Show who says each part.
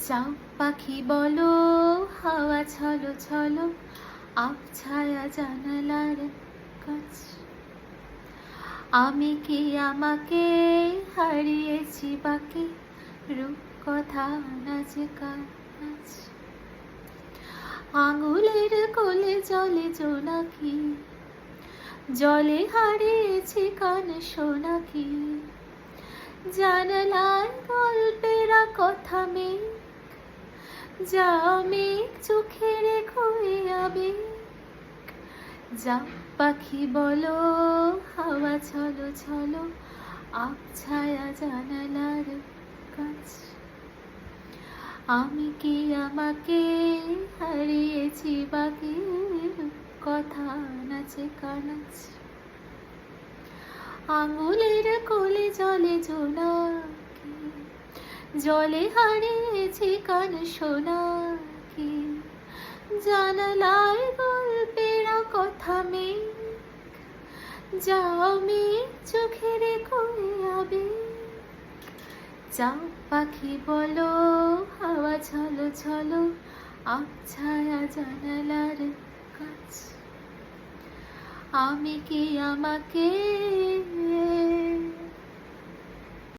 Speaker 1: যাও পাখি বলো, হাওয়া ছলো ছলো, আবছায়া জানালার কাছ। আমি কি আমাকে হারিয়েছি বাকি, রূপকথা নাচ গান নাচ। আঙুলের কোলে জলে জোনাকি, জলে হারিয়েছি কান শোনাকি। জানালায় গল্পেরা কথা মেঘ, যা মেঘ চোখে রেখো আবেগ। যাও পাখি বলো, হাওয়া ছলো ছলো, আবছায়া জানালার কাছ। আমি কি আমাকে হারিয়েছি বাকি, কথা নাচে কানাচ। আঙুলের কোলে জলে জোনাকি, জলে হারিয়েছি কান শোনাকি। জানালায় গল্পেরা কথা মেঘ, যাও মেঘ চোখে রেখো আবেগ। যাও পাখি বলো, হাওয়া ছলো ছলো, আবছায়া জানালার কাছ। আমি কি আমাকে